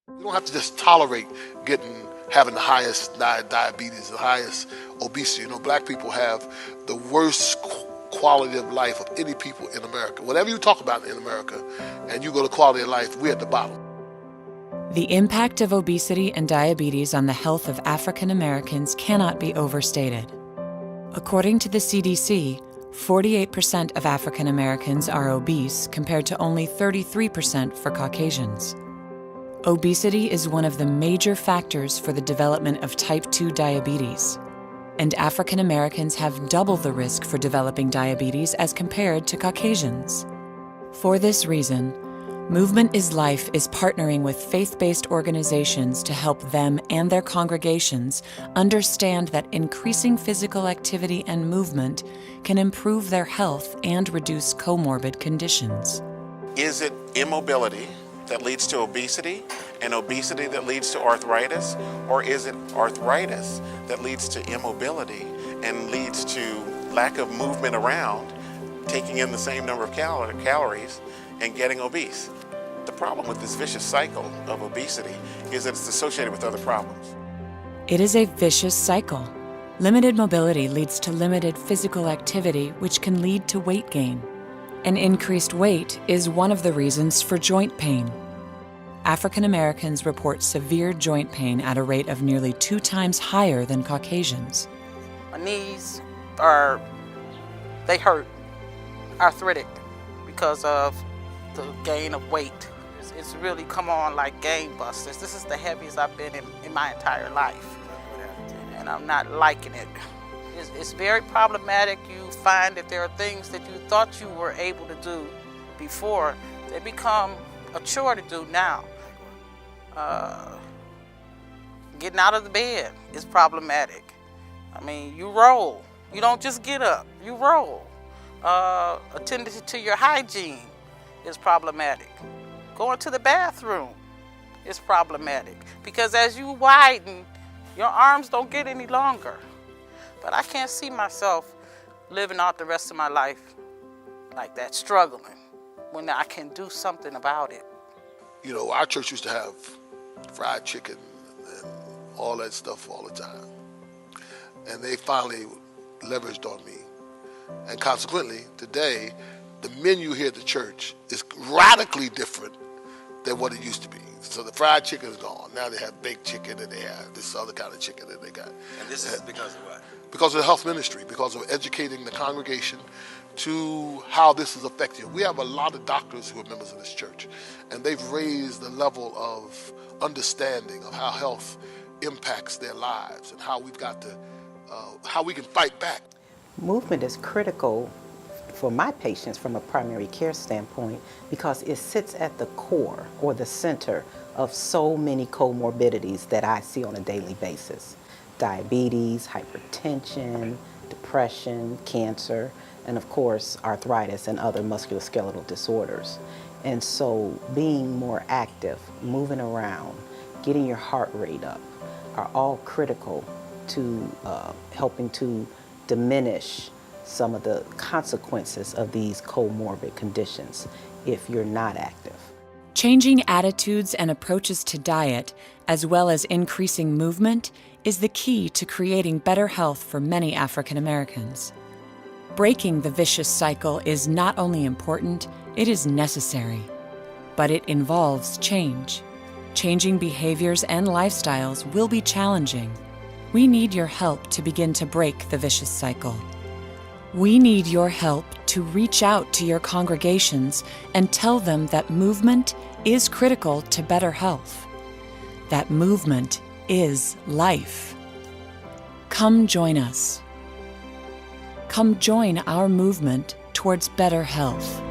You don't have to just tolerate having the highest diabetes, the highest obesity. You know, black people have the worst quality of life of any people in America. Whatever you talk about in America and you go to quality of life, we're at the bottom. The impact of obesity and diabetes on the health of African Americans cannot be overstated. According to the CDC, 48% of African Americans are obese compared to only 33% for Caucasians. Obesity is one of the major factors for the development of type 2 diabetes, and African Americans have double the risk for developing diabetes as compared to Caucasians. For this reason, Movement is Life is partnering with faith-based organizations to help them and their congregations understand that increasing physical activity and movement can improve their health and reduce comorbid conditions. Is it immobility that leads to obesity, and obesity that leads to arthritis? Or is it arthritis that leads to immobility and leads to lack of movement around, taking in the same number of calories, and getting obese? The problem with this vicious cycle of obesity is that it's associated with other problems. It is a vicious cycle. Limited mobility leads to limited physical activity, which can lead to weight gain. And increased weight is one of the reasons for joint pain. African Americans report severe joint pain at a rate of nearly 2 times higher than Caucasians. My knees they hurt, arthritic, because of the gain of weight. It's really come on like gangbusters. This is the heaviest I've been in my entire life, and I'm not liking it. It's very problematic. You find that there are things that you thought you were able to do before, they become a chore to do now. Getting out of the bed is problematic. I mean, you roll. You don't just get up, you roll. Attending to your hygiene is problematic. Going to the bathroom is problematic, because as you widen, your arms don't get any longer. But I can't see myself living out the rest of my life like that, struggling, when I can do something about it. You know, our church used to have fried chicken and all that stuff all the time. And they finally leveraged on me. And consequently, today, the menu here at the church is radically different than what it used to be. So the fried chicken is gone. Now they have baked chicken and they have this other kind of chicken that they got. And this is because of what? Because of the health ministry, because of educating the congregation to how this is effective. We have a lot of doctors who are members of this church, and they've raised the level of understanding of how health impacts their lives and how we've got to, how we can fight back. Movement is critical for my patients from a primary care standpoint because it sits at the core or the center of so many comorbidities that I see on a daily basis. Diabetes, hypertension, depression, cancer, and of course arthritis and other musculoskeletal disorders. And so being more active, moving around, getting your heart rate up are all critical to helping to diminish some of the consequences of these comorbid conditions if you're not active. Changing attitudes and approaches to diet, as well as increasing movement, is the key to creating better health for many African Americans. Breaking the vicious cycle is not only important, it is necessary. But it involves change. Changing behaviors and lifestyles will be challenging. We need your help to begin to break the vicious cycle. We need your help to reach out to your congregations and tell them that movement is critical to better health. That movement is life. Come join us. Come join our movement towards better health.